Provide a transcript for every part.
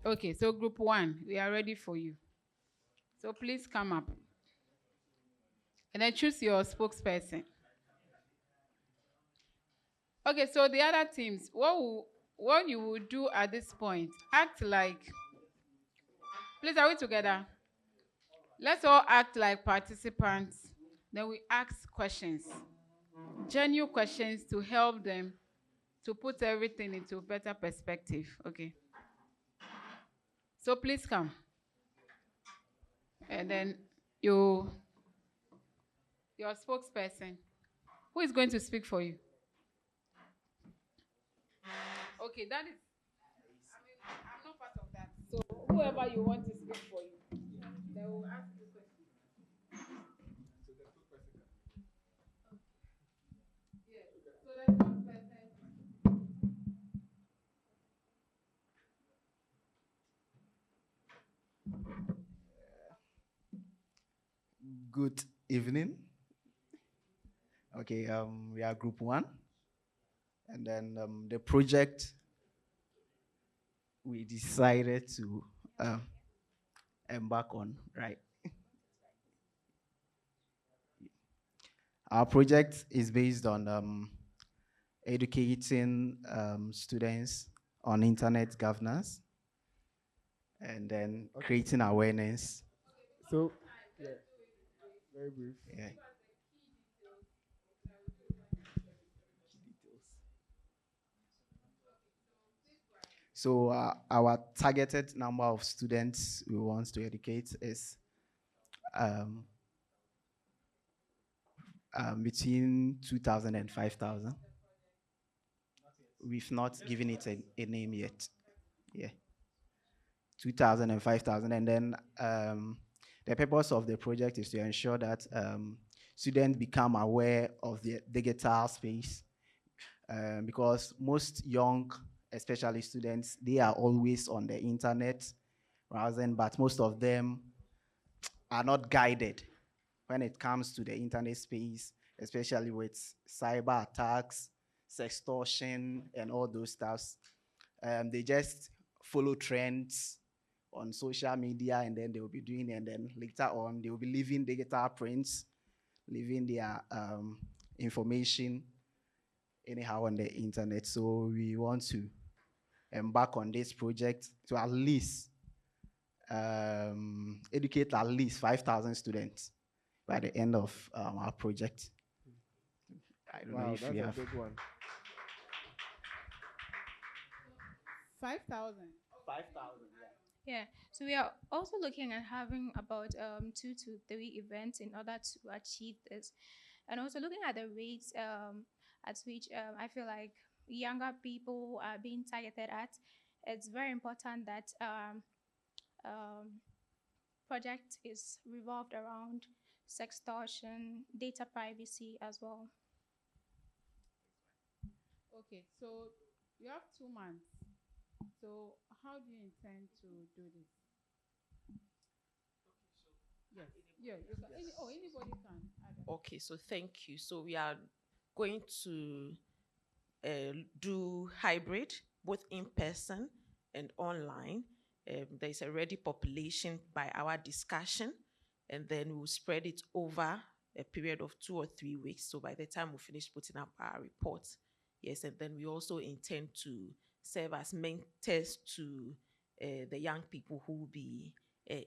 Okay, so group one, we are ready for you. So please come up. And then choose your spokesperson. Okay, so the other teams, what you will do at this point, act like, please, are we together? Let's all act like participants. Then we ask questions, genuine questions to help them to put everything into better perspective. Okay. So please come. And then you, your spokesperson, who is going to speak for you? Okay, that is, I'm not part of that. So whoever you want to speak for you, they will ask you questions. Yes. So the spokesperson. Good evening. Okay, we are group one, and then the project we decided to um, embark on, right? Our project is based on educating students on internet governance and then creating awareness. So, yeah, very brief. Yeah. So our targeted number of students we want to educate is um, between 2,000 and 5,000. We've not given it a name yet. Yeah, 2,000 and 5,000. And then the purpose of the project is to ensure that students become aware of the digital space because most young, especially students, they are always on the internet browsing, but most of them are not guided when it comes to the internet space, especially with cyber attacks, sextortion, and all those stuffs. They just follow trends on social media, and then they will be doing it, and then later on, they will be leaving digital prints, leaving their information anyhow on the internet. So we want to embark on this project to at least educate at least 5,000 students by the end of our project. I don't know Wow, if that's we a have. big one. 5,000. 5,000, Yeah, so we are also looking at having about 2 to 3 events in order to achieve this, and also looking at the rates at which I feel like younger people are being targeted at. It's very important that um, project is revolved around sextortion, data privacy as well. Okay, so you have 2 months. So how do you intend to do this? Yes. Yeah, you can. Anybody can. Okay, so thank you. So we are going to do hybrid, both in person and online. There is a ready population by our discussion, and then we'll spread it over a period of 2 or 3 weeks. So by the time we finish putting up our report, yes, and then we also intend to serve as mentors to the young people who will be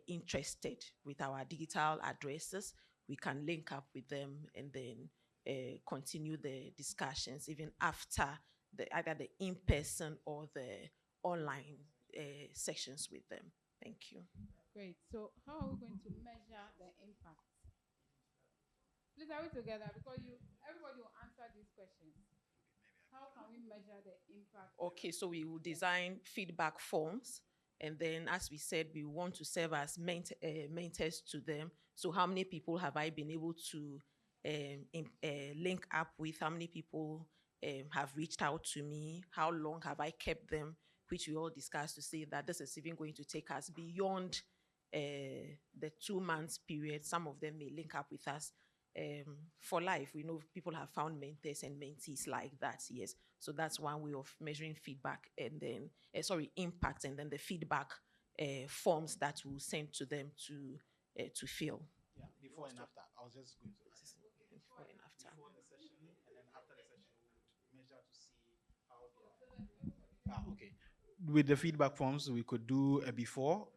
interested with our digital addresses. We can link up with them and then continue the discussions even after either the in-person or the online sessions with them. Thank you. Great. So how are we going to measure the impact? Please, are we together? Because everybody will answer these questions. How can we measure the impact? Okay, so we will design feedback forms. And then, as we said, we want to serve as mentors to them. So how many people have I been able to link up with? How many people have reached out to me? How long have I kept them? Which we all discussed to say that this is even going to take us beyond the 2 months period. Some of them may link up with us for life. We know people have found mentors and mentees like that, yes. So that's one way of measuring feedback and then, impact, and then the feedback forms that we'll send to them to fill. Yeah, before and after. I was just going to ask. Before and after. Before the session, and then after the session, we would measure to see how they are. Okay. With the feedback forms, we could do a before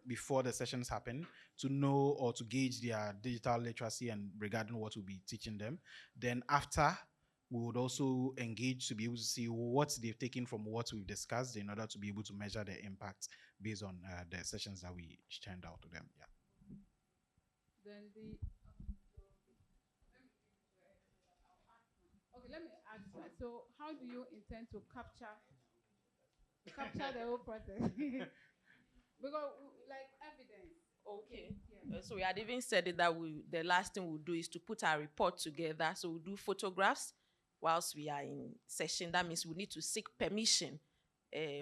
the sessions happen to know or to gauge their digital literacy and regarding what we'll be teaching them. Then after, we would also engage to be able to see what they've taken from what we've discussed in order to be able to measure the impact based on the sessions that we send out to them. Yeah. Then the okay, let me ask that. So, how do you intend to capture the whole process? Because like evidence. Okay. Yeah. So we had even said it that the last thing we'll do is to put our report together. So we'll do photographs whilst we are in session. That means we need to seek permission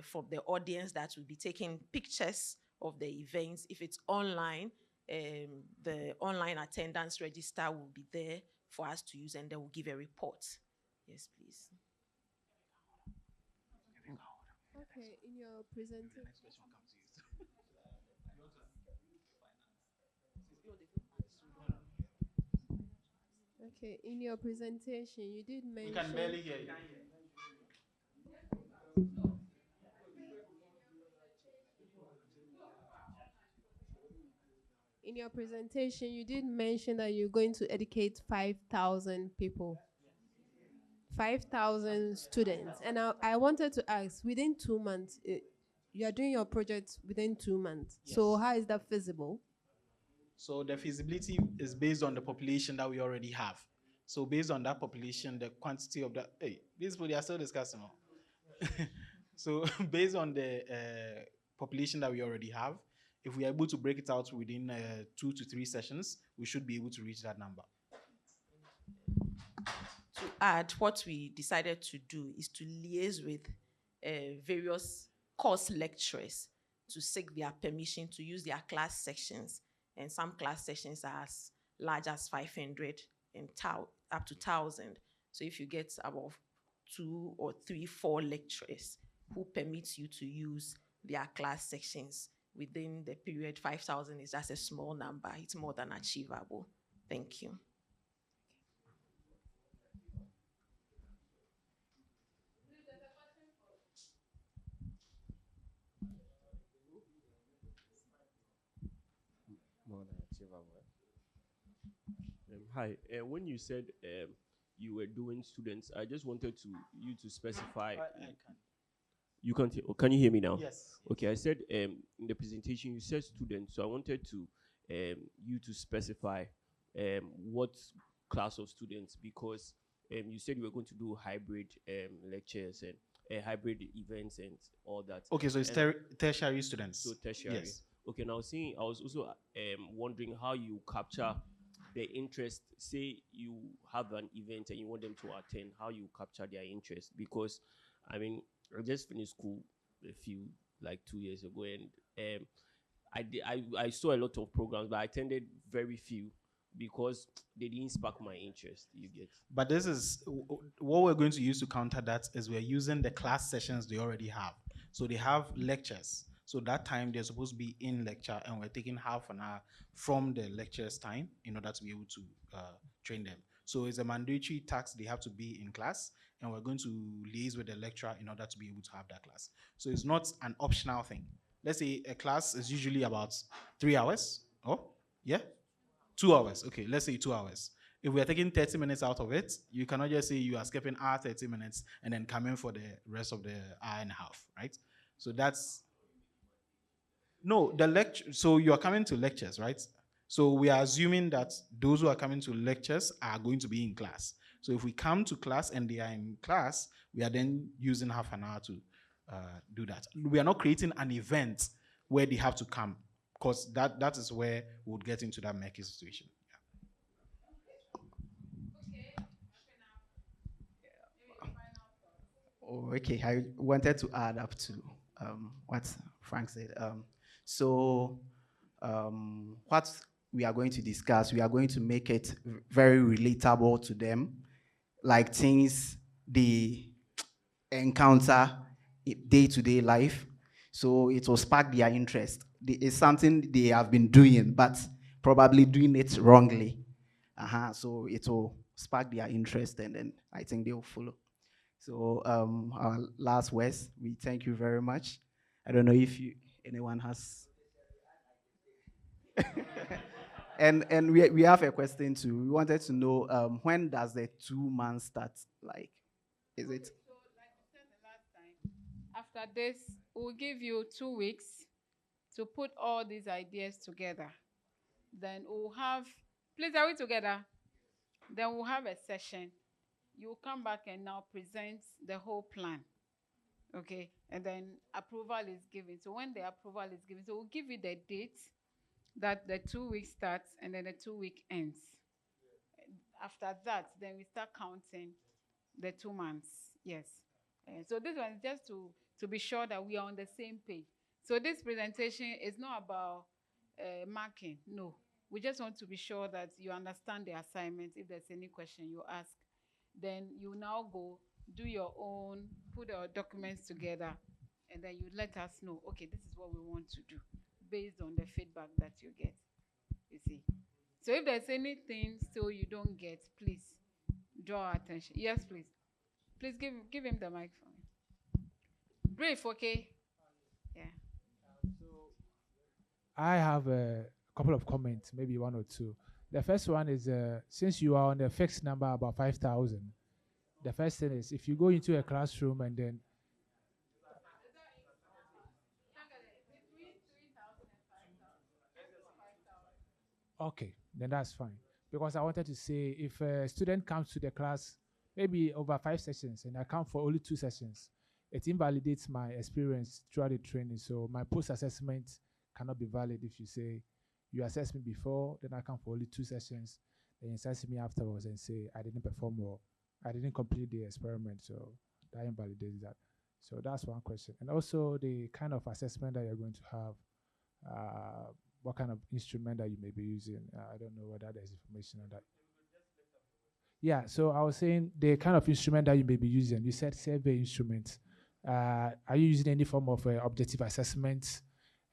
from the audience that will be taking pictures of the events. If it's online, the online attendance register will be there for us to use, and they will give a report. Yes, please. Okay, in your presentation. Okay, in your presentation, you did mention. We can barely hear you. In your presentation, you did mention that you're going to educate 5,000 people, 5,000 students. And I wanted to ask, within 2 months, you are doing your project within 2 months. Yes. So how is that feasible? So the feasibility is based on the population that we already have. So based on that population, the quantity of that, hey, these people, they are still discussing. So based on the population that we already have, if we are able to break it out within 2 to 3 sessions, we should be able to reach that number. To add, what we decided to do is to liaise with various course lecturers to seek their permission to use their class sections. And some class sections are as large as 500 and up to 1,000. So if you get about 2 or 3, 4 lecturers who permit you to use their class sections within the period, 5,000 is just a small number. It's more than achievable. Thank you. More than achievable. Hi, when you said you were doing students, I just wanted you to specify. I can. You can't hear, can you hear me now? Yes. Okay, I said in the presentation you said students, so I wanted to you to specify what class of students, because you said you were going to do hybrid lectures and hybrid events and all that. Okay, so it's tertiary students. So tertiary. Yes. Okay, now I was also wondering how you capture the interest. Say you have an event and you want them to attend, how you capture their interest, because I mean, I just finished school like 2 years ago, and I saw a lot of programs, but I attended very few because they didn't spark my interest. You get. But this is what we're going to use to counter that is we're using the class sessions they already have. So they have lectures. So that time they're supposed to be in lecture, and we're taking half an hour from the lecture's time in order to be able to train them. So it's a mandatory task, they have to be in class, and we're going to liaise with the lecturer in order to be able to have that class. So it's not an optional thing. Let's say a class is usually about 3 hours. Oh, yeah? 2 hours. Okay, let's say 2 hours. If we are taking 30 minutes out of it, you cannot just say you are skipping our 30 minutes and then come in for the rest of the hour and a half, right? So that's... No, the lecture. So you are coming to lectures, right? So we are assuming that those who are coming to lectures are going to be in class. So if we come to class and they are in class, we are then using half an hour to do that. We are not creating an event where they have to come, because that is where we would get into that murky situation. Oh, okay, I wanted to add up to what Frank said. What we are going to discuss, we are going to make it very relatable to them, like things they encounter day-to-day life. So it will spark their interest. it's something they have been doing, but probably doing it wrongly. So it will spark their interest, and then I think they will follow. So our last words, we thank you very much. I don't know if anyone has. And we have a question too. We wanted to know when does the 2 months start? Like, is it? So, like you said the last time, after this, we'll give you 2 weeks to put all these ideas together. Then we'll have, please, are we together? Then we'll have a session. You'll come back and now present the whole plan. Okay. And then approval is given. So when the approval is given, so we'll give you the date that the 2 weeks starts and then the 2 week ends. After that, then we start counting the 2 months. Yes. So this one is just to be sure that we are on the same page. So this presentation is not about marking. No. We just want to be sure that you understand the assignment. If there's any question you ask, then you now go do your own, put our documents together, and then you let us know, okay, this is what we want to do based on the feedback that you get. You see. So if there's anything still you don't get, please draw our attention. Yes, please. Please give him the mic for me. Brief, okay? Yeah. I have a couple of comments, maybe one or two. The first one is since you are on a fixed number about 5,000, the first thing is if you go into a classroom and then okay, then that's fine. Because I wanted to say if a student comes to the class maybe over 5 sessions and I come for only 2 sessions, it invalidates my experience throughout the training. So my post-assessment cannot be valid if you say you assess me before, then I come for only 2 sessions, then you assess me afterwards and say I didn't perform well, I didn't complete the experiment. So that invalidates that. So that's one question. And also the kind of assessment that you're going to have. What kind of instrument that you may be using. I don't know whether there's information on that. Yeah, so I was saying the kind of instrument that you may be using. You said survey instruments. Are you using any form of objective assessment?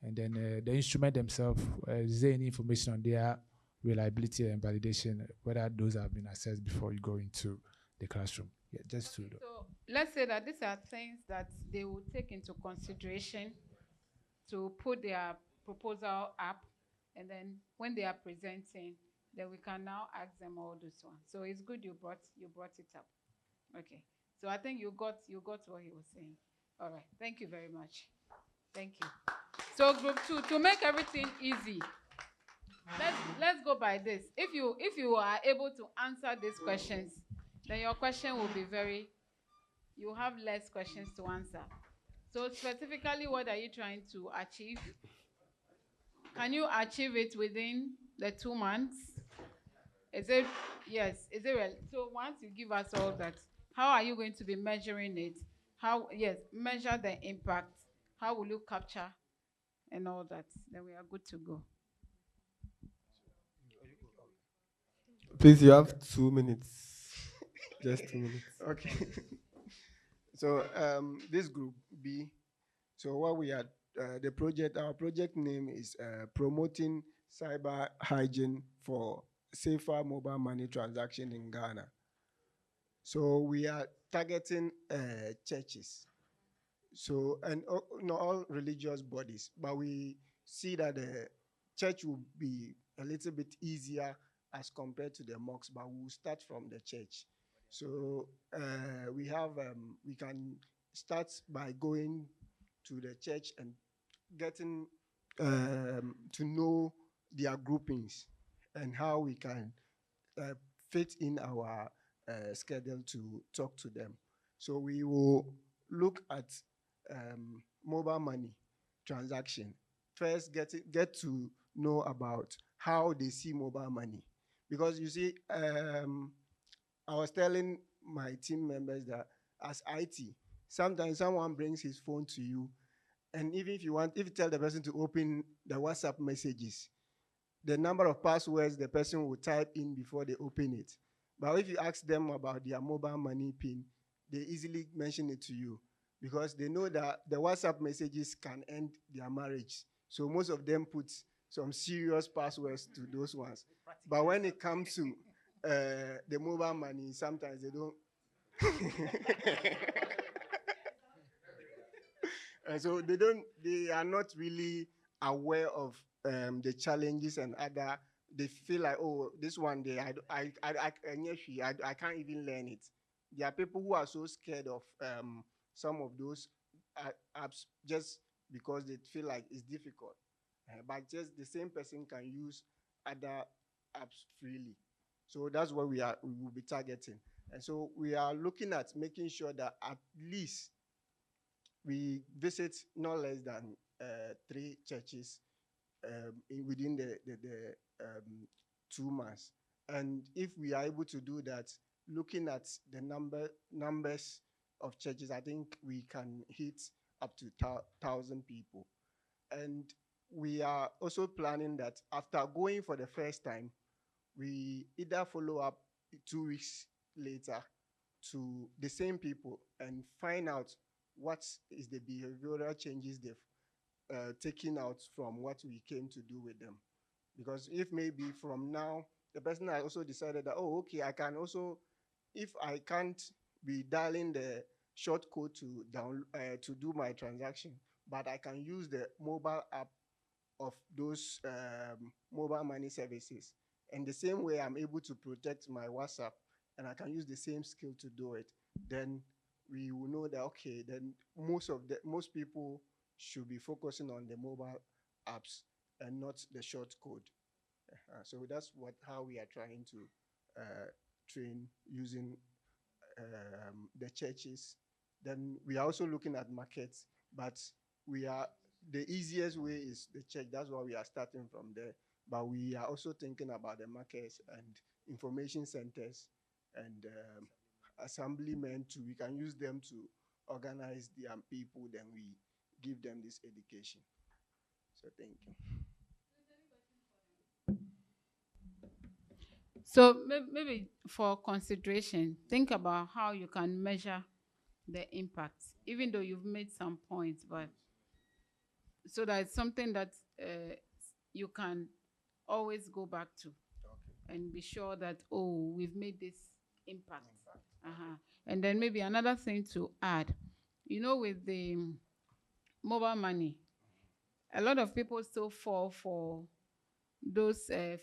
And then the instrument themselves, is there any information on their reliability and validation, whether those have been assessed before you go into the classroom? Yeah, just to. So let's say that these are things that they will take into consideration to put their proposal up, and then when they are presenting, then we can now ask them all this one. So it's good you brought it up. Okay. So I think you got what he was saying. All right. Thank you very much. Thank you. So group 2, to make everything easy, let's go by this. If you are able to answer these questions, then your question will be you have less questions to answer. So specifically, what are you trying to achieve? Can you achieve it within the 2 months? Is it, yes, is it real? So once you give us all that, how are you going to be measuring it? Yes, measure the impact. How will you capture and all that? Then we are good to go. Please, you have 2 minutes. Just 2 minutes. Okay. So this group B. So what we are our project name is promoting cyber hygiene for safer mobile money transaction in Ghana. So we are targeting churches. So and not all religious bodies, but we see that the church will be a little bit easier as compared to the mosques, but we'll start from the church. So we can start by going to the church and getting to know their groupings and how we can fit in our schedule to talk to them. So we will look at mobile money transaction. First, get to know about how they see mobile money. Because you see, I was telling my team members that as IT, sometimes someone brings his phone to you, and even if you tell the person to open the WhatsApp messages, the number of passwords the person will type in before they open it. But if you ask them about their mobile money PIN, they easily mention it to you because they know that the WhatsApp messages can end their marriage So most of them put some serious passwords to those ones. But when it comes to the mobile money, sometimes they don't. And so they are not really aware of the challenges and other. They feel like, oh, this one day I can't even learn it. There are people who are so scared of some of those apps just because they feel like it's difficult. But just the same person can use other apps freely. So that's what we will be targeting. And so we are looking at making sure that at least we visit no less than 3 churches within the 2 months. And if we are able to do that, looking at the numbers of churches, I think we can hit up to 1,000 people. And we are also planning that after going for the first time, we either follow up 2 weeks later to the same people and find out what is the behavioral changes they've taken out from what we came to do with them. Because if maybe from now, the person has also decided that, oh, okay, I can also, if I can't be dialing the short code to do my transaction, but I can use the mobile app of those mobile money services. And the same way I'm able to protect my WhatsApp and I can use the same skill to do it, then we will know that, okay, then most people should be focusing on the mobile apps and not the short code. So that's how we are trying to train using the churches. Then we are also looking at markets, but the easiest way is the church. That's why we are starting from there. But we are also thinking about the markets and information centers and assemblymen too. We can use them to organize their people, then we give them this education. So thank you. So maybe for consideration, think about how you can measure the impact, even though you've made some points, but so that it's something that you can always go back to and be sure that, oh, we've made this impact. And then maybe another thing to add, with the mobile money, a lot of people still fall for those those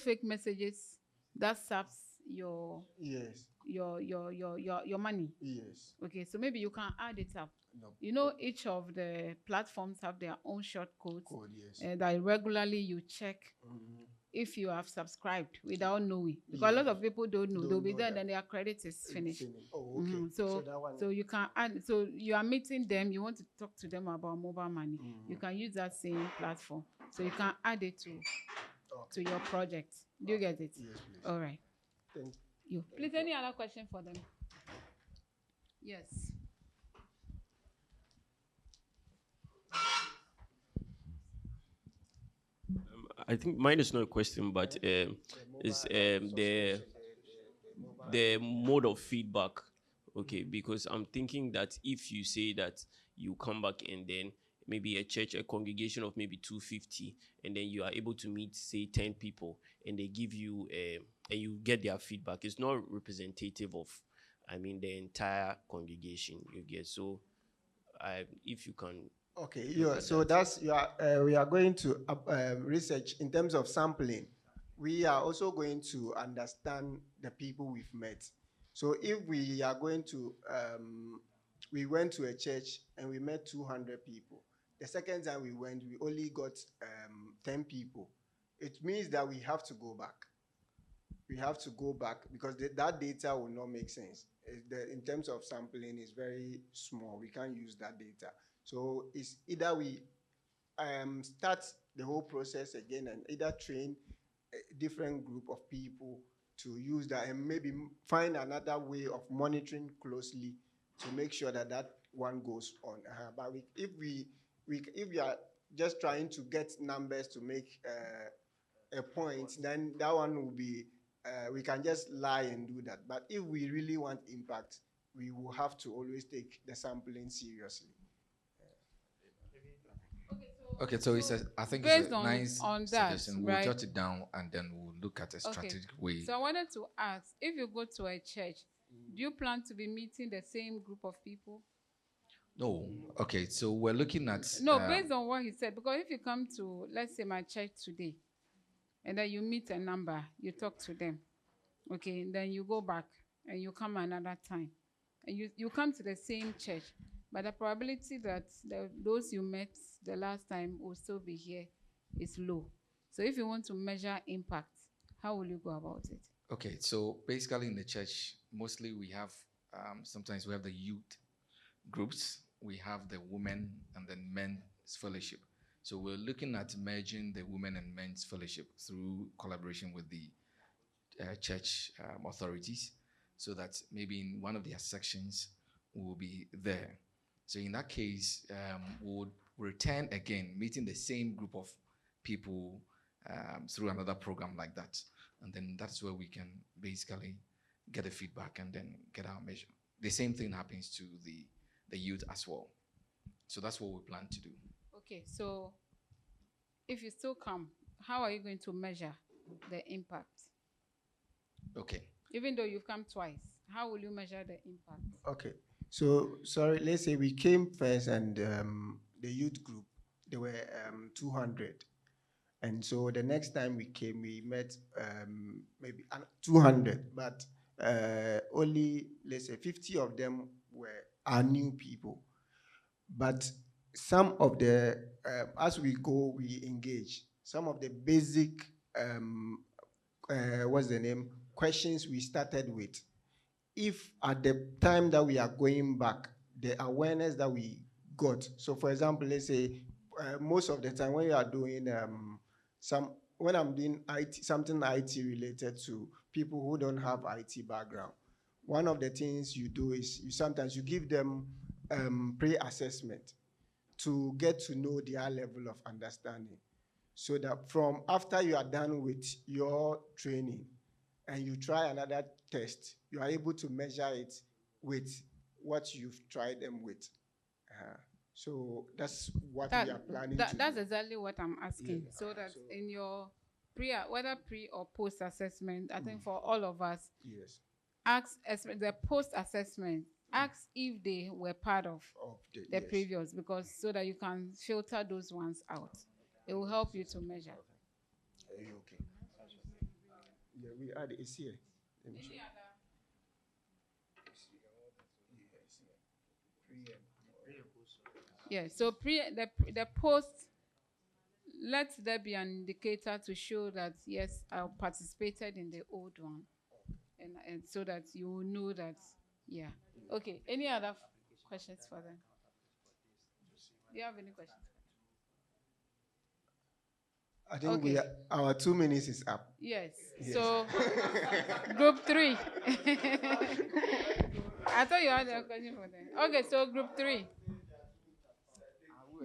fake messages that saps your Yes. your money. Yes. Okay, so maybe you can add it up. No. Each of the platforms have their own short codes Yes. that regularly you check if you have subscribed without knowing. Because a lot of people don't know. They'll be there, then their credit is finished. Oh, okay. So you can add. So you are meeting them. You want to talk to them about mobile money. You can use that same platform. So you can add it to your project. Do you get it? Yes, please. All right. Thank you. Please, any other question for them? Yes. I think mine is not a question, but it's the mode of feedback. Okay, because I'm thinking that if you say that you come back and then maybe a congregation of maybe 250, and then you are able to meet, say, 10 people, and they give you, and you get their feedback, it's not representative of, the entire congregation you get. So, if you can. Okay, yeah. So we are going to research in terms of sampling. We are also going to understand the people we've met. So if we are going to, we went to a church and we met 200 people. The second time we went, we only got 10 people. It means that we have to go back. We have to go back because that data will not make sense. In terms of sampling, it's very small. We can't use that data. So it's either we start the whole process again and either train a different group of people to use that and maybe find another way of monitoring closely to make sure that that one goes on. But if we are just trying to get numbers to make a point, then that one will be, we can just lie and do that. But if we really want impact, we will have to always take the sampling seriously. Okay, so I think it's Based a nice on that, suggestion. We'll right? jot it down and then we'll look at a Okay. strategic way. So I wanted to ask, if you go to a church, do you plan to be meeting the same group of people? No. Okay, so we're looking at No, based on what he said, because if you come to, let's say, my church today, and then you meet a number, you talk to them, okay, and then you go back and you come another time, and you come to the same church, but the probability that those you met the last time will still be here is low. So if you want to measure impact, how will you go about it? Okay, so basically in the church, mostly we have, sometimes we have the youth groups, we have the women and then men's fellowship. So we're looking at merging the women and men's fellowship through collaboration with the church authorities, so that maybe in one of their sections we'll be there. So in that case, we'll return again, meeting the same group of people through another program like that. And then that's where we can basically get the feedback and then get our measure. The same thing happens to the youth as well. So that's what we plan to do. Okay, so if you still come, how are you going to measure the impact? Okay. Even though you've come twice, how will you measure the impact? Okay. So, sorry, let's say we came first and the youth group, they were 200. And so the next time we came, we met maybe 200, but only, let's say, 50 of them are new people. But some of the, as we go, we engage. Some of the basic, what's the name, questions we started with. If at the time that we are going back, the awareness that we got. So for example, let's say most of the time when you are doing when I'm doing something IT related to people who don't have IT background, one of the things you do is sometimes you give them pre-assessment to get to know their level of understanding. So that from after you are done with your training and you try another test, you are able to measure it with what you've tried them with. So that's what we are planning to That's do. exactly what I'm asking. Yeah. So that in your whether pre or post assessment, I think for all of us, Yes. ask the post assessment, ask if they were part of the yes. previous, because so that you can filter those ones out. It will help you to measure. Are you okay? Yeah, we add it's here. Let me show you. Yeah, so the post, let there be an indicator to show that yes, I participated in the old one, and so that you will know that, yeah. Okay, any other questions for them? Do you have any questions? I think Okay. our 2 minutes is up. Yes. Yes. So group 3. I thought you had a question for them. Okay, so group 3.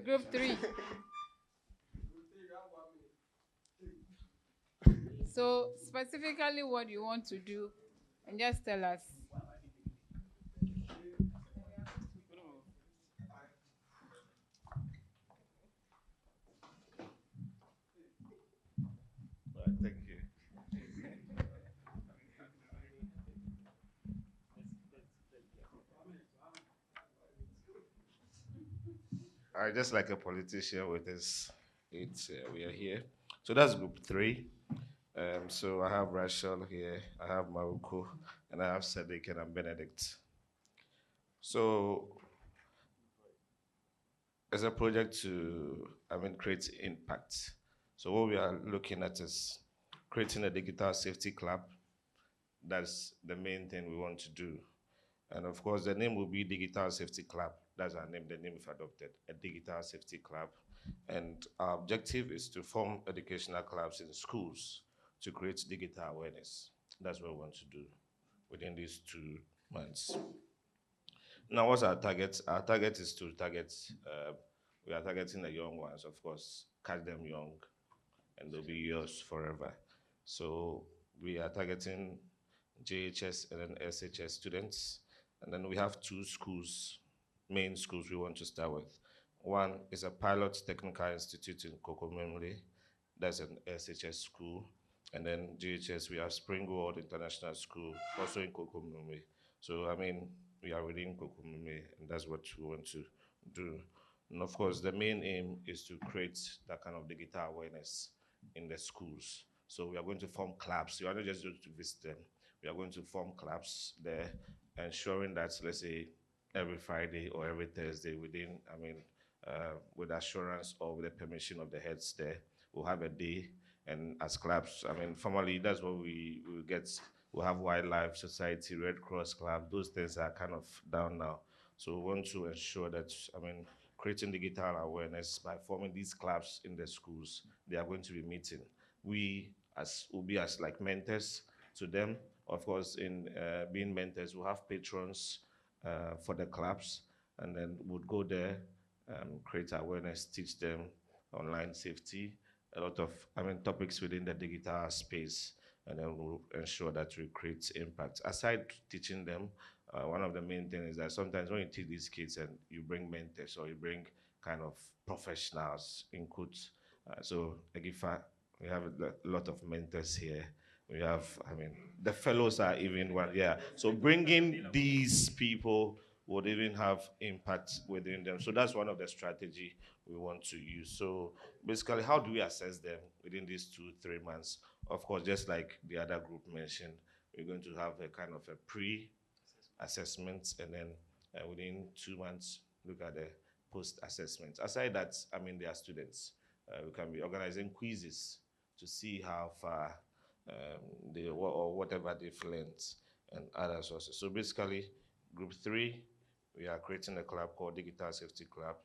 Group 3. So specifically what you want to do, and just tell us. Thank you. All right, just like a politician with his, we are here. So that's group 3. So I have Rachel here, I have Maruko, and I have Sadiq, and I'm Benedict. So it's a project to, create impact. So what we are looking at is creating a digital safety club. That's the main thing we want to do. And of course, the name will be Digital Safety Club. That's our name, the name we've adopted, a Digital Safety Club. And our objective is to form educational clubs in schools to create digital awareness. That's what we want to do within these 2 months. Now, what's our target? Our target is to target, we are targeting the young ones, of course, catch them young, and they'll be yours forever. So we are targeting JHS and then SHS students. And then we have 2 schools, main schools we want to start with. One is a pilot technical institute in Kokomemle. That's an SHS school. And then GHS, we have Springwood International School, also in Kokomemle. So, I mean, we are within Kokomemle, and that's what we want to do. And of course, the main aim is to create that kind of digital awareness in the schools. So we are going to form clubs. You are not just going to visit them. We are going to form clubs there, ensuring that, let's say, every Friday or every Thursday within, I mean, with assurance or with the permission of the heads there, we'll have a day. And as clubs, I mean, formally, that's what we get. We'll have Wildlife Society, Red Cross Club. Those things are kind of down now. So we want to ensure that, I mean, creating digital awareness by forming these clubs in the schools. They are going to be meeting. We as will be as like mentors to them. Of course, in being mentors, we'll have patrons for the clubs, and then would go there, create awareness, teach them online safety, a lot of, I mean, topics within the digital space, and then we'll ensure that we create impact. Aside teaching them, one of the main things is that sometimes when you teach these kids and you bring mentors or you bring kind of professionals in quotes, so EGIGFA, we have a lot of mentors here. We have, I mean, the fellows are even one, yeah. So bringing these people would even have impact within them. So that's one of the strategy we want to use. So basically, how do we assess them within these 2-3 months? Of course, just like the other group mentioned, we're going to have a kind of a pre-assessment, and then within 2 months, look at the post-assessment. Aside that, I mean, they are students. We can be organizing quizzes to see how far they or whatever they've learned and other sources. So basically, group 3, we are creating a club called Digital Safety Club,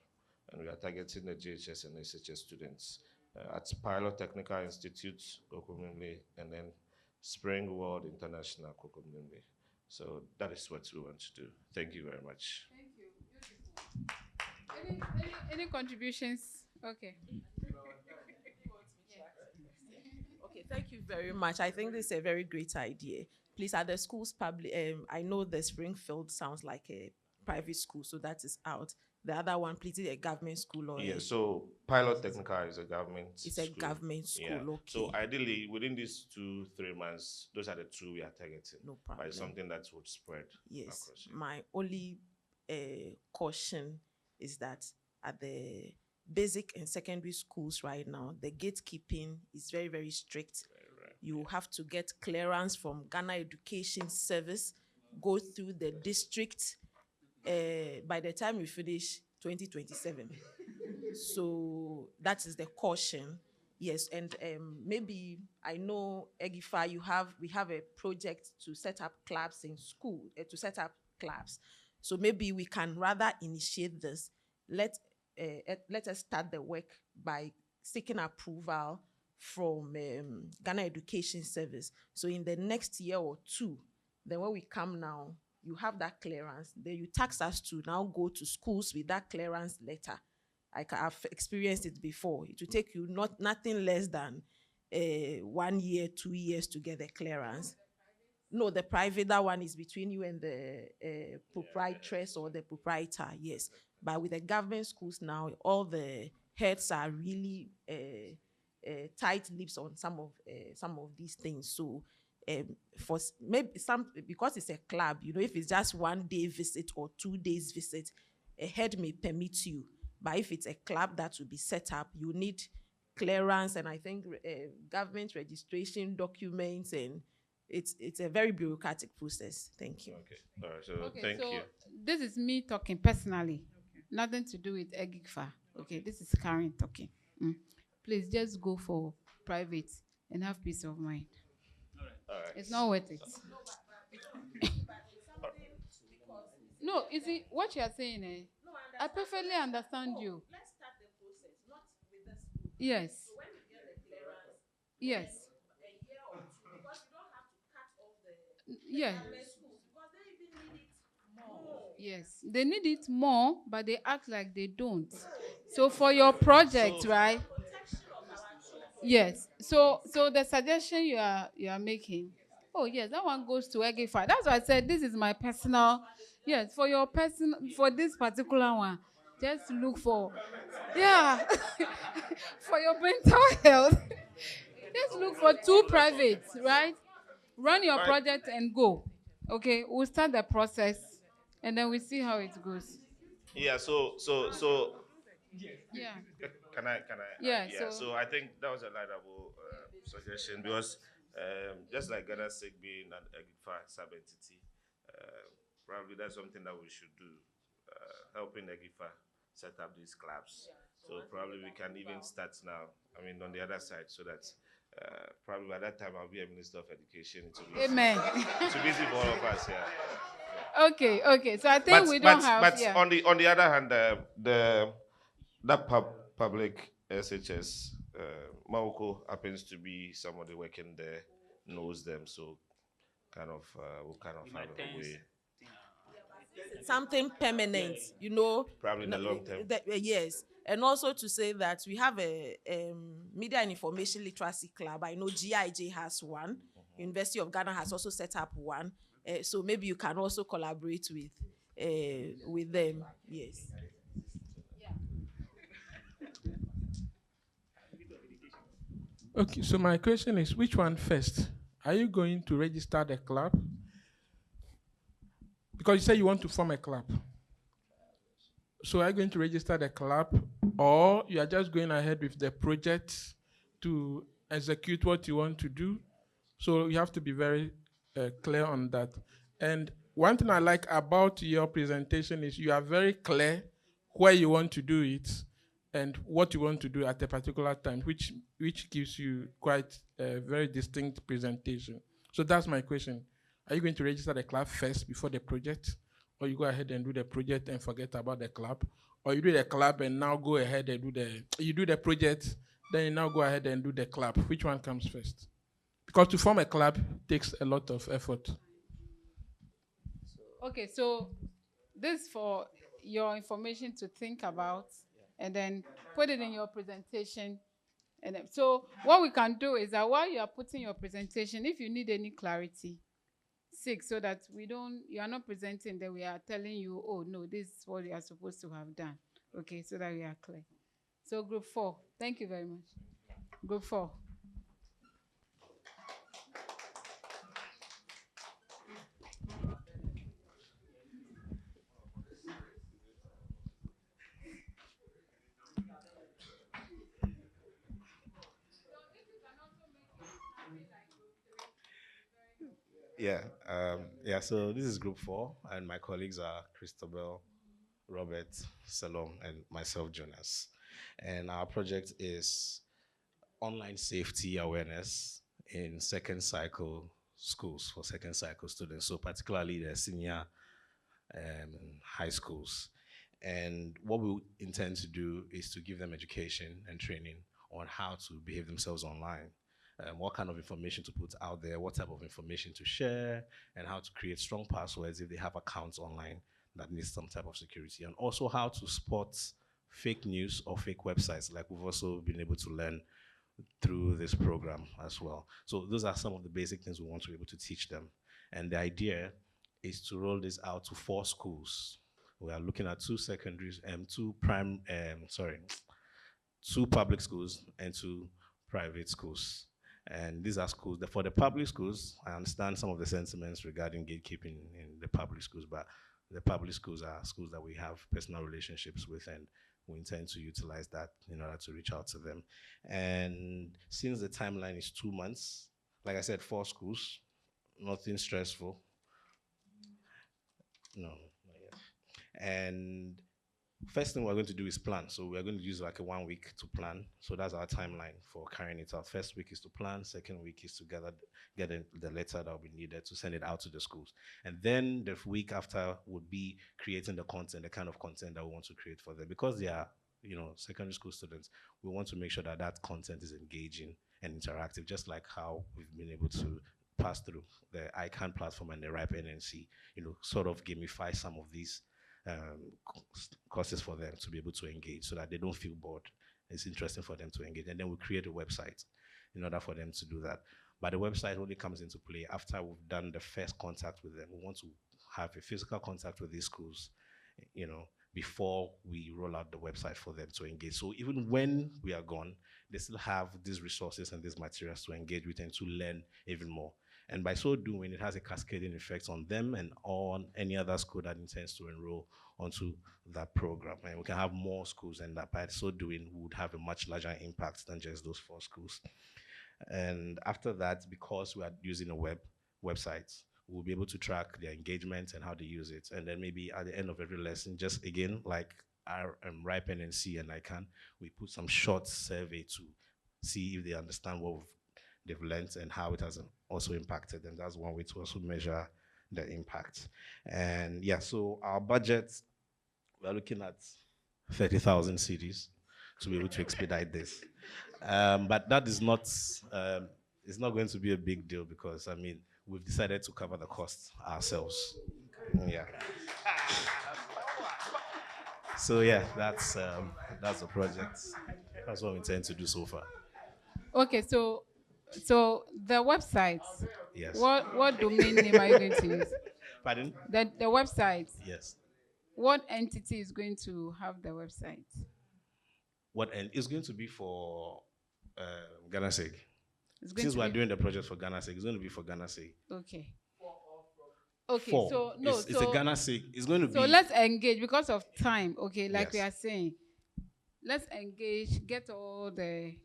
and we are targeting the GHS and SHS students at Pilot Technical Institute, Kokomimle, and then Spring World International, Kokomimle. So that is what we want to do. Thank you very much. Thank you. Beautiful. Any contributions? Okay. Okay, thank you very much. I think this is a very great idea. Please, at the schools public, I know the Springfield sounds like a private school, so that is out. The other one, please, is a government school or yeah, so Pilot Technical is a government it's school. a government school, yeah. okay. So ideally, within these 2-3 months, those are the 2 we are targeting. No problem. But it's something that would spread yes. across. Yeah. My only caution is that at the basic and secondary schools right now, the gatekeeping is very, very strict. You have to get clearance from Ghana Education Service, go through the district. By the time you finish 2027. So that is the caution. Yes, and maybe I know EGIGFA, we have a project to set up clubs in school, to set up clubs. So maybe we can rather initiate this. Let us start the work by seeking approval from Ghana Education Service. So in the next year or 2, then when we come now, you have that clearance, then you task us to now go to schools with that clearance letter. I've experienced it before. It will take you nothing less than 1 year, 2 years to get the clearance. No, the private, that one is between you and the proprietress or the proprietor, yes. But with the government schools now, all the heads are really tight lips on some of these things. So for maybe because it's a club, if it's just 1 day visit or 2 days visit, a head may permit you. But if it's a club that will be set up, you need clearance and I think government registration documents, and it's a very bureaucratic process. Thank you. Okay. All right. So thank you. This is me talking personally, nothing to do with EGIGFA. Okay, this is Karen talking. Please just go for private and have peace of mind. All right. It's not worth it. No, you see, what you are saying, I perfectly understand you. Let's start the process, not with this. Yes. So when you get the clearance, yes. A year or 2, because you don't have to cut off the yes. schools, because they even need it more. Yes, they need it more, but they act like they don't. So for your project, right? Yes. So the suggestion you are making, oh yes, that one goes to EGIGFA. That's why I said this is my personal. Yes, for this particular one, Just look for, yeah, for your mental health. Just look for two privates, right? Run your Right. project and go. Okay, we'll start the process and then we see how it goes. Yeah. So. Yeah. Can I? Yeah. Yeah. So I think that was a laudable suggestion because just like GhanaSIG being an EGIGFA sub entity, probably that's something that we should do, helping EGIGFA set up these clubs. So probably we can even start now. I mean, on the other side, so that probably by that time I'll be a minister of education. It will be Amen. It's easy for all of us. Yeah. Okay. Okay. So I think we don't have. But Yeah. on the other hand, that public SHS, Maoko happens to be somebody working there, knows them, so we'll kind of have a way. Something permanent, you know. Probably in the long term. Yes. And also to say that we have a media and information literacy club. I know GIJ has one. University of Ghana has also set up one. So maybe you can also collaborate with them. Yes. Okay, so my question is, which one first? Are you going to register the club? Because you say you want to form a club. So are you going to register the club, or you are just going ahead with the project to execute what you want to do? So you have to be very clear on that. And one thing I like about your presentation is you are very clear where you want to do it and what you want to do at a particular time, which gives you quite a very distinct presentation. So that's my question. Are you going to register the club first before the project? Or you go ahead and do the project and forget about the club? Or you do the club and now go ahead and you do the project, then you now go ahead and do the club. Which one comes first? Because to form a club takes a lot of effort. Okay, so this is for your information to think about and then put it in your presentation. And then, so what we can do is that while you are putting your presentation, if you need any clarity, so that you are not presenting that we are telling you, oh no, this is what you are supposed to have done. Okay, so that we are clear. So group 4, thank you very much. Group 4. Yeah. So this is group 4, and my colleagues are Christabel, Robert, Salom, and myself, Jonas. And our project is online safety awareness in second cycle schools for second cycle students. So particularly the senior high schools. And what we intend to do is to give them education and training on how to behave themselves online. What kind of information to put out there, what type of information to share, and how to create strong passwords if they have accounts online that need some type of security, and also how to spot fake news or fake websites, like we've also been able to learn through this program as well. So those are some of the basic things we want to be able to teach them. And the idea is to roll this out to 4 schools. We are looking at 2 secondaries and 2 2 public schools and 2 private schools. And these are schools that for the public schools, I understand some of the sentiments regarding gatekeeping in the public schools, but the public schools are schools that we have personal relationships with, and we intend to utilize that in order to reach out to them. And since the timeline is 2 months, like I said, 4 schools, nothing stressful. No, not yet. And first thing we're going to do is plan. So we're going to use like a 1 week to plan. So that's our timeline for carrying it out. First week is to plan. Second week is to get the letter that will be needed to send it out to the schools. And then the week after would be creating the content, the kind of content that we want to create for them. Because they are, secondary school students, we want to make sure that that content is engaging and interactive, just like how we've been able to pass through the ICANN platform and the RIPE NNC, sort of gamify some of these courses for them to be able to engage so that they don't feel bored. It's interesting for them to engage. And then we create a website in order for them to do that. But the website only comes into play after we've done the first contact with them. We want to have a physical contact with these schools, before we roll out the website for them to engage. So even when we are gone, they still have these resources and these materials to engage with and to learn even more. And by so doing, it has a cascading effect on them and on any other school that intends to enroll onto that program. And we can have more schools, and that by so doing, we would have a much larger impact than just those 4 schools. And after that, because we are using a website, we'll be able to track their engagement and how they use it. And then maybe at the end of every lesson, just again, like our Ripen and C and ICANN, we put some short survey to see if they understand what they've learned and how it has also impacted. And that's one way to also measure the impact. And yeah, so our budget, we're looking at 30,000 CDs to be able to expedite this. But that is not, it's not going to be a big deal because, I mean, we've decided to cover the costs ourselves. Yeah. So yeah, that's the project. That's what we intend to do so far. Okay, so the website. Yes. What domain name are you going to use? Pardon? The website. Yes. What entity is going to have the website? What and it's going to be for GhanaSIG. Since we're doing the project for GhanaSIG, it's going to be for GhanaSIG. Okay. Okay, For. so no, it's a GhanaSIG. It's going to be. So let's engage because of time. Okay, like Yes. we are saying, let's engage, get all the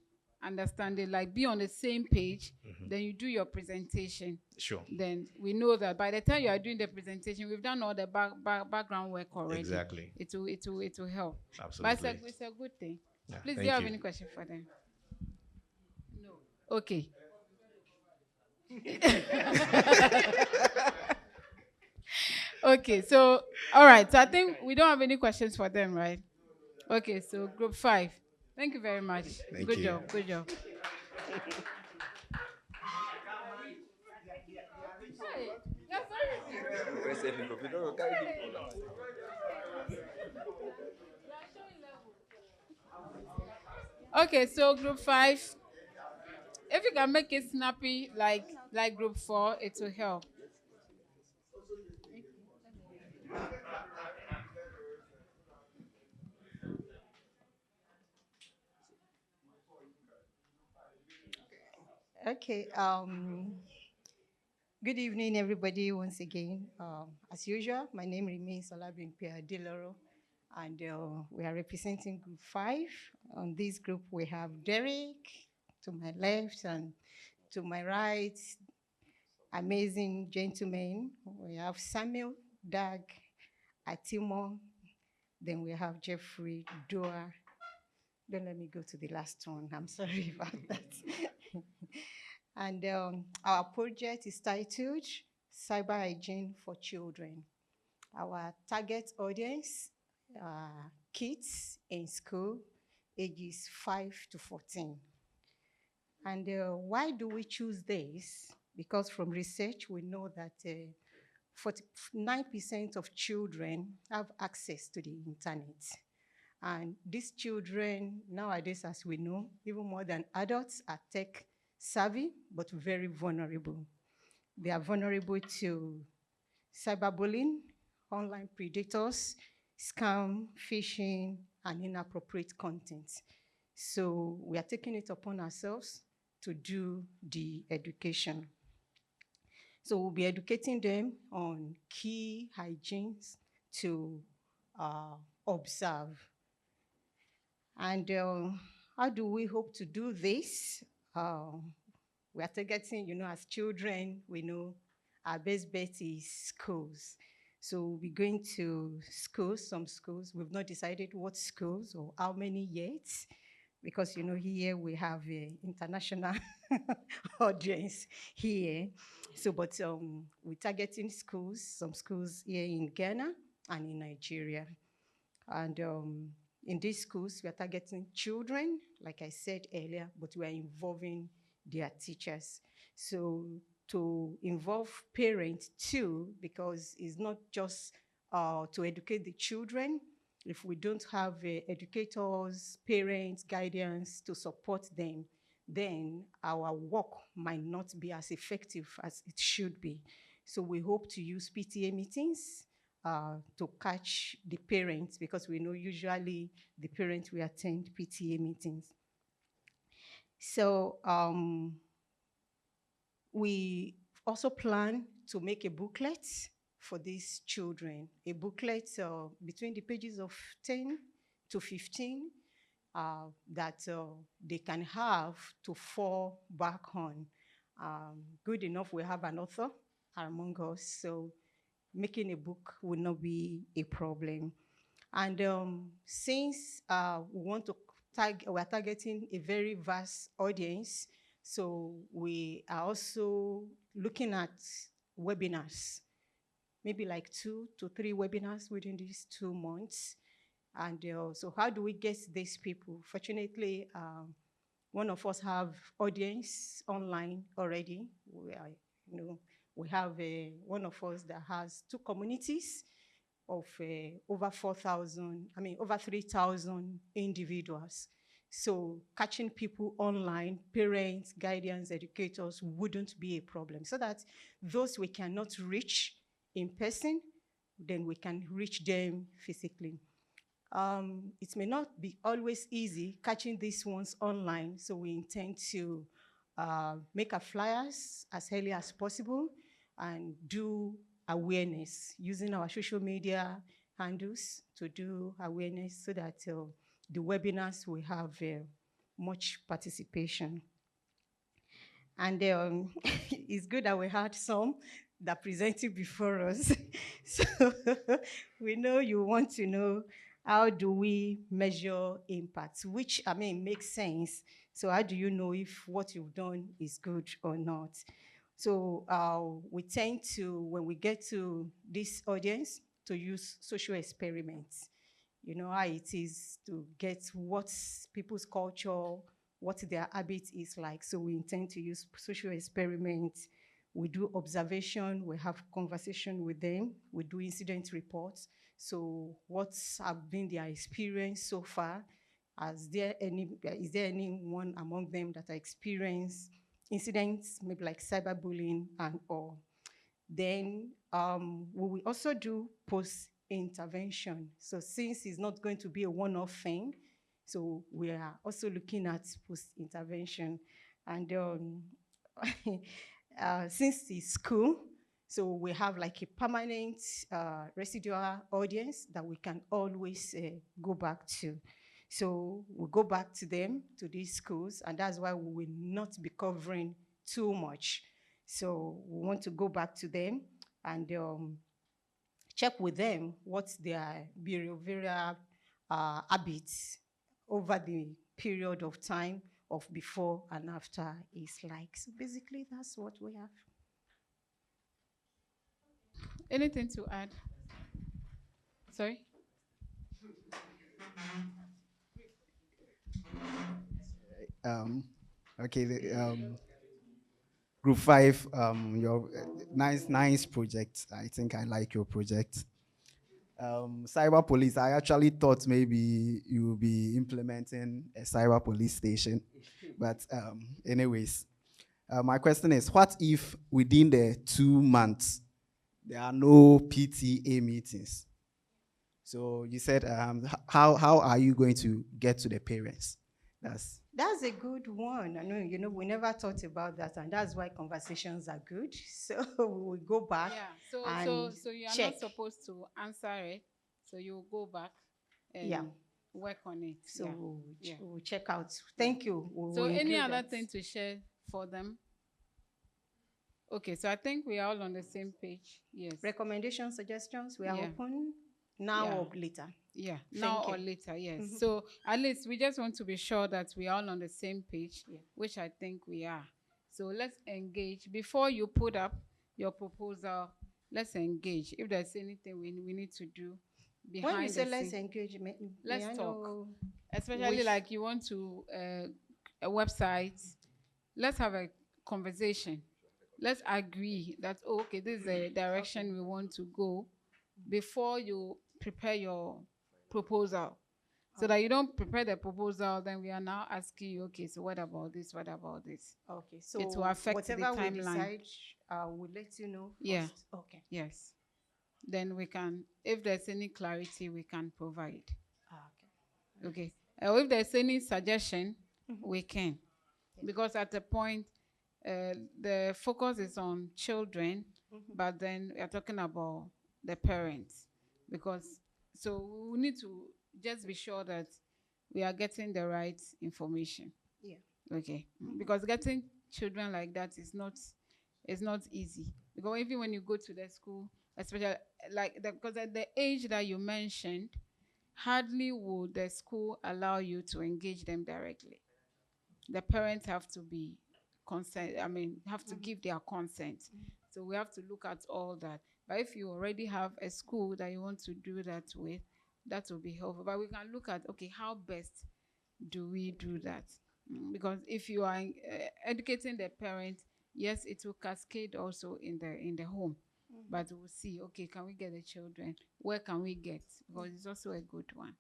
understanding, like be on the same page. Then you do your presentation. Sure. Then we know that by the time you are doing the presentation, we've done all the background work already. Exactly. It will help. Absolutely. But it's a good thing. Yeah, Please, do you have any question for them? No. Okay. Okay, so all right. So I think we don't have any questions for them, right? Okay, so group 5. Thank you very much. Good job. Good job. Okay, so group 5. If you can make it snappy like group 4, it will help. Okay. Good evening, everybody, once again. As usual, my name remains Olabimpia Diloro, and we are representing Group 5. On this group, we have Derek to my left, and to my right, amazing gentlemen. We have Samuel, Doug, Atimo, then we have Jeffrey, Doa. Don't let me go to the last one. I'm sorry about that. And our project is titled Cyber Hygiene for Children. Our target audience are kids in school, ages 5 to 14. And why do we choose this? Because from research, we know that 49% of children have access to the internet. And these children, nowadays, as we know, even more than adults, are tech savvy, but very vulnerable. They are vulnerable to cyberbullying, online predators, scam, phishing, and inappropriate content. So we are taking it upon ourselves to do the education. So we'll be educating them on key hygienes to observe. And how do we hope to do this? We are targeting, as children, we know our best bet is schools. So we'll be going to schools, some schools. We've not decided what schools or how many yet, because, here we have an international audience here. So, but we're targeting schools, some schools here in Ghana and in Nigeria. And in these schools, we are targeting children, like I said earlier, but we are involving their teachers. So to involve parents too, because it's not just to educate the children. If we don't have educators, parents, guidance to support them, then our work might not be as effective as it should be. So we hope to use PTA meetings to catch the parents, because we know usually the parents will attend PTA meetings. So we also plan to make a booklet for these children, a booklet between the pages of 10 to 15 that they can have to fall back on. Good enough, we have an author among us, so making a book will not be a problem. And since we want to we're targeting a very vast audience, so we are also looking at webinars, maybe like 2 to 3 webinars within these 2 months. And so how do we get these people? Fortunately, one of us have audience online already. We have one of us that has 2 communities of over 3,000 individuals. So catching people online, parents, guardians, educators wouldn't be a problem. So that those we cannot reach in person, then we can reach them physically. It may not be always easy catching these ones online, so we intend to make our flyers as early as possible and do awareness using our social media handles to do awareness so that the webinars will have much participation. And it's good that we had some that presented before us. So we know you want to know, how do we measure impact, which, makes sense. So how do you know if what you've done is good or not? So we tend to, when we get to this audience, to use social experiments. You know how it is to get what people's culture, what their habit is like. So we intend to use social experiments. We do observation, we have conversation with them, we do incident reports. So what's have been their experience so far? Is there anyone among them that experienced incidents, maybe like cyberbullying and all? Then we will also do post-intervention. So since it's not going to be a one-off thing, so we are also looking at post-intervention. And since it's school, so we have like a permanent residual audience that we can always go back to. So we'll go back to them, to these schools, and that's why we will not be covering too much. So we want to go back to them and check with them what's their behavioral habits over the period of time of before and after is like. So basically, that's what we have. Anything to add? Sorry? Okay, Group 5, your nice project. I think I like your project. Cyber police, I actually thought maybe you will be implementing a cyber police station. But anyways, my question is, what if within the 2 months, there are no PTA meetings? So you said, how are you going to get to the parents? That's a good one. I know, we never thought about that, and that's why conversations are good. So we will go back. Yeah. So you are not supposed to answer it. So you go back and work on it. So we'll check out. Thank you. So any other thing to share for them? Okay, so I think we are all on the same page. Yes. Recommendations, suggestions, we are open now or later. Yeah, now or later, yes. So at least we just want to be sure that we are all on the same page, which I think we are. So let's engage. Before you put up your proposal, let's engage. If there's anything we need to do behind when you say let's scene, engage, let's talk. Especially like you want to a website, let's have a conversation. Let's agree that, okay, this is the direction we want to go before you prepare your proposal. So that you don't prepare the proposal, then we are now asking you, okay, so what about this? What about this? Okay, so it will affect whatever the timeline. we decide, we'll let you know first. Yeah. Okay. Yes. then we can, if there's any clarity, we can provide. Okay. Okay. If there's any suggestion, we can. Because at the point, the focus is on children, but then we are talking about the parents. Because, so we need to just be sure that we are getting the right information. Yeah. Okay. Because getting children like that is not easy. Because even when you go to the school, especially because at the age that you mentioned, hardly would the school allow you to engage them directly. The parents have to be consent. I mean, have to give their consent. So we have to look at all that. But if you already have a school that you want to do that with, that will be helpful. But we can look at, okay, how best do we do that? Because if you are educating the parents, yes, it will cascade also in the home. But we'll see, okay, can we get the children? Where can we get? Because it's also a good one.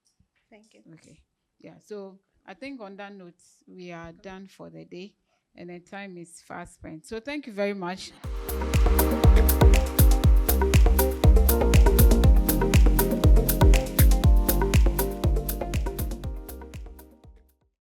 Thank you. Okay. Yeah. So I think on that note, we are done for the day, and the time is fast spent. So thank you very much.